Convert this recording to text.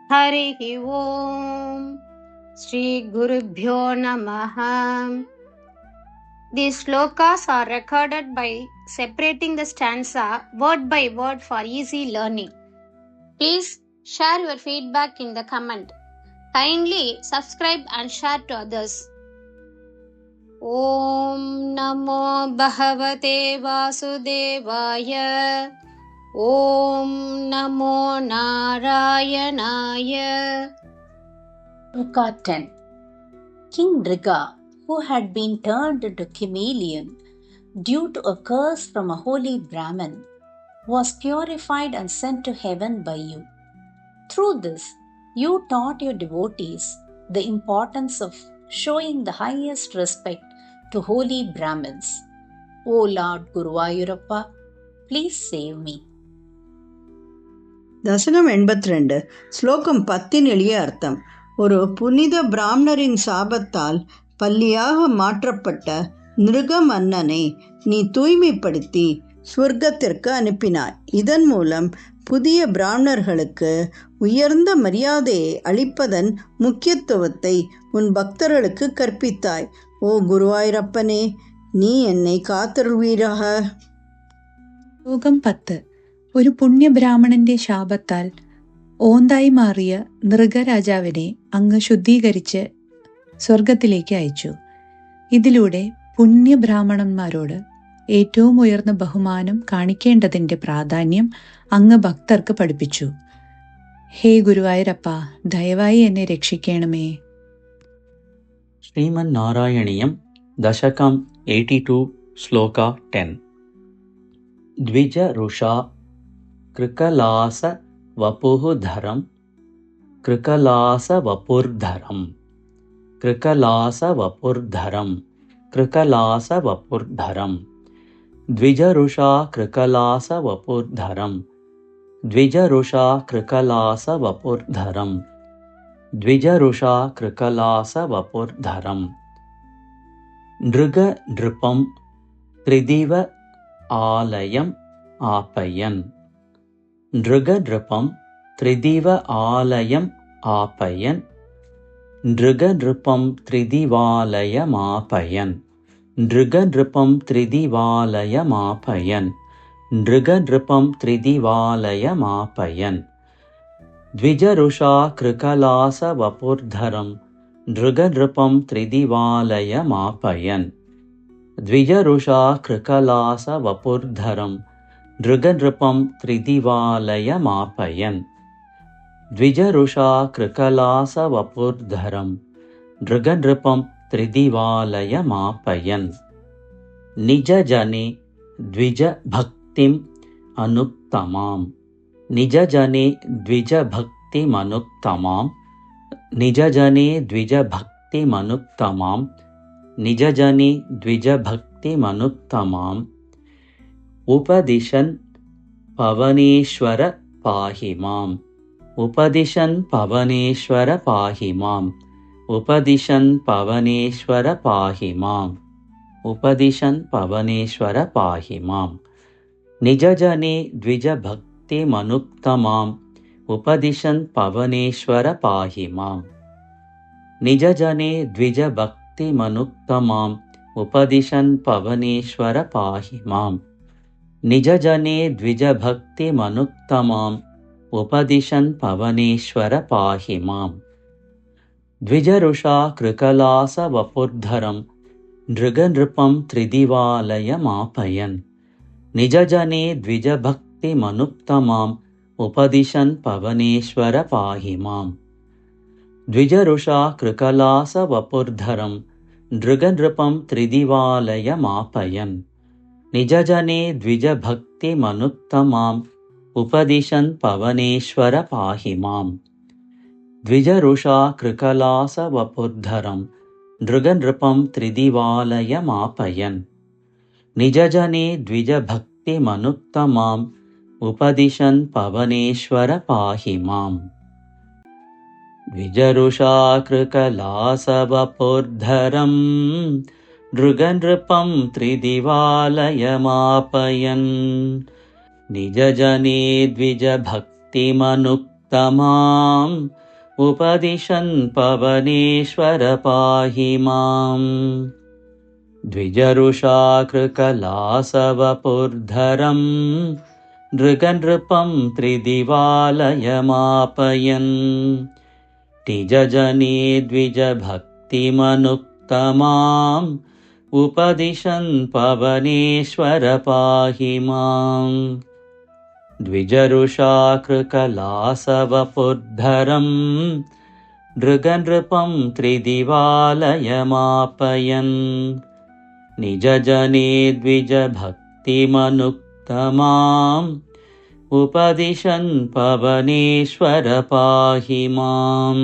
हरिः ओम् श्रीगुरुभ्यो नमः. These slokas are recorded by separating the stanza word by word for easy learning. Please share your feedback in the comment. Kindly subscribe and share to others. Om Namo Bhagavate Vasudevaya. Om Namo Narayanaya. Sloka 10. King Nriga, who had been turned into chameleon due to a curse from a holy Brahmin, was purified and sent to heaven by you. Through this, you taught your devotees the importance of showing the highest respect to holy Brahmins. O Lord Guruvayurappa, please save me. தசகம் 82. ஸ்லோகம் 10 எளிய அர்த்தம். ஒரு புனித பிராமணரின் சாபத்தால் பல்லியாக மாற்றப்பட்ட நிருக மன்னனை நீ தூய்மைப்படுத்தி ஸ்வர்க்கத்திற்கு அனுப்பினாய். இதன் மூலம் புதிய பிராமணர்களுக்கு உயர்ந்த மரியாதையை அளிப்பதன் முக்கியத்துவத்தை உன் பக்தர்களுக்கு கற்பித்தாய். ஓ குருவாயூரப்பனே, நீ என்னை காத்தருள்வீராக. ശ്ലോകം 10. ഒരു പുണ്യബ്രാഹ്മണന്റെ ശാപത്താൽ ഓന്തായി മാറിയ നൃഗരാജാവിനെ അങ്ങ് ശുദ്ധീകരിച്ച് സ്വർഗത്തിലേക്ക് അയച്ചു. ഇതിലൂടെ പുണ്യബ്രാഹ്മണന്മാരോട് ഏറ്റവും ഉയർന്ന ബഹുമാനം കാണിക്കേണ്ടതിന്റെ പ്രാധാന്യം അങ്ങ് ഭക്തർക്ക് പഠിപ്പിച്ചു. ഹേ ഗുരുവായൂരപ്പ, ദയവായി എന്നെ രക്ഷിക്കണമേ. ಶ್ರೀಮನ್ ನಾರಾಯಣೀಯಂ ದಶಕಂ 82 ಶ್ಲೋಕ 10. ದ್ವಿಜ ಋಷಾ ಕೃಕಲಾಸ ವಪುಃ ಧರಂ ಕೃಕಲಾಸ ವಪುರ್ಧರಂ ಕೃಕಲಾಸ ವಪುರ್ಧರಂ ಕೃಕಲಾಸ ವಪುರ್ಧರಂ ದ್ವಿಜ ಋಷಾ ಕೃಕಲಾಸ ವಪುರ್ಧರಂ ದ್ವಿಜ ಋಷಾ ಕೃಕಲಾಸ ವಪುರ್ಧರಂ ದ್ವಿಜ ಋಷಾ ಕೃಕಲಾಸ ವಪುರ್ಧರಂ ನೃಗ ನೃಪಂ ತ್ರಿದಿವ ಆಲಯಂ ಆಪಯನ್ ನೃಗ ನೃಪಂ ತ್ರಿದಿವ ಆಲಯಂ ಆಪಯನ್ ನೃಗ ನೃಪಂ ತ್ರಿದಿವಾಲಯಮಾಪಯನ್ ನೃಗ ನೃಪಂ ತ್ರಿದಿವಾಲಯಮಾಪಯನ್ ನೃಗ ನೃಪಂ ತ್ರಿದಿವಾಲಯಮಾಪಯನ್ ದ್ವಿಜ ಋಷಾ ಕೃಕಲಾಸ ವಪುರ್ಧರಂ ನೃಗ ನೃಪಂ ತ್ರಿದಿವಾಲಯಮಾಪಯನ್ ದ್ವಿಜ ಋಷಾ ಕೃಕಲಾಸ ವಪುರ್ಧರಂ ನೃಗ ನೃಪಂ ತ್ರಿದಿವಾಲಯಮಾಪಯನ್ ದ್ವಿಜ ಋಷಾ ಕೃಕಲಾಸ ವಪುರ್ಧರಂ ನೃಗ ನೃಪಂ ತ್ರಿದಿವಾಲಯಮಾಪಯನ್ ನಿಜ ಜನೆ ದ್ವಿಜ ಭಕ್ತಿಂ ಅನುತ್ತಮಾಂ ನಿಜ ಜನೆ ದ್ವಿಜ ಭಕ್ತಿಮನುತ್ತಮಾಂ ನಿಜ ಜನೆ ದ್ವಿಜ ಭಕ್ತಿಮನುತ್ತಮಾಂ ನಿಜ ಜನೆ ದ್ವಿಜ ಭಕ್ತಿಮನುತ್ತಮಾಂ ಉಪದಿಶನ್ ಪವನೇಶ್ವರ ಪಾಹಿ ಮಾಂ ಉಪದಿಶನ್ ಪವನೇಶ್ವರ ಪಾಹಿ ಮಾಂ ಉಪದಿಶನ್ ಪವನೇಶ್ವರ ಪಾಹಿ ಮಾಂ ಉಪದಿಶನ್ ಪವನೇಶ್ವರ ಪಾಹಿ ಮಾಂ ನಿಜ ಜನೆ ದ್ವಿಜ ಭಕ್ತಿಮನುತ್ತಮಾಂ ಉಪದಿಶನ್ ಪವನೇಶ್ವರ ಪಾಹಿ ಮಾಂ ನಿಜ ಜನೆ ದ್ವಿಜ ಭಕ್ತಿಮನುತ್ತಮಾಂ ಉಪದಿಶನ್ ಪವನೇಶ್ವರ ಪಾಹಿ ಮಾಂ ನಿಜ ಜನೆ ದ್ವಿಜ ಭಕ್ತಿಮನುತ್ತಮಾಂ ಉಪದಿಶನ್ ಪವನೇಶ್ವರ ಪಾಹಿ ಮಾಂ ದ್ವಿಜ ಋಷಾ ಕೃಕಲಾಸ ವಪುರ್ಧರಂ ನೃಗ ನೃಪಂ ತ್ರಿದಿವಾಲಯಮಾಪಯನ್ ನಿಜ ಜನೆ ದ್ವಿಜ ಭಕ್ತಿಮನುತ್ತಮಾಂ ಉಪದಿಶನ್ ಪವನೇಶ್ವರ ಪಾಹಿ ಮಾಂ ದ್ವಿಜ ಋಷಾ ಕೃಕಲಾಸ ವಪುರ್ಧರಂ ನೃಗ ನೃಪಂ ತ್ರಿದಿವಾಲಯಮಾಪಯನ್ ನಿಜ ಜನೆ ದ್ವಿಜ ಭಕ್ತಿಮನುತ್ತಮಾಂ ಉಪದಿಶನ್ ಪವನೇಶ್ವರ ಪಾಹಿ ಮಾಂ ದ್ವಿಜ ಋಷಾ ಕೃಕಲಾಸ ವಪುರ್ಧರಂ ನೃಗ ನೃಪಂ ತ್ರಿದಿವಾಲಯಮಾಪಯನ್ ನಿಜ ಜನೆ ದ್ವಿಜ ಭಕ್ತಿಮನುತ್ತಮಾಂ ಉಪದಿಶನ್ ಪವನೇಶ್ವರ ಪಾಹಿ ಮಾಂ ದ್ವಿಜ ಋಷಾ ಕೃಕಲಾಸ ವಪುರ್ಧರಂ ನೃಗ ನೃಪಂ ತ್ರಿದಿವಾಲಯಮಾಪಯನ್ ನಿಜ ಜನೆ ದ್ವಿಜ ಭಕ್ತಿಮನುತ್ತಮಾಂ पवनेश्वरपाहिमाम् उपदिशन् पवनेश्वर पाहि माम् द्विजरुषाकृकलासवपुर्धरम् नृगनृपं त्रिदिवालयमापयन् तिजजने द्विजभक्तिमनुत्तमाम् उपदिशन् पवनेश्वर पाहि माम् द्विजरुषाकृकलासवपुर्धरम् नृगनृपं त्रिदिवालयमापयन् निजजने द्विजभक्तिमनुत्तमाम् उपदिशन् पवनेश्वर पाहि माम्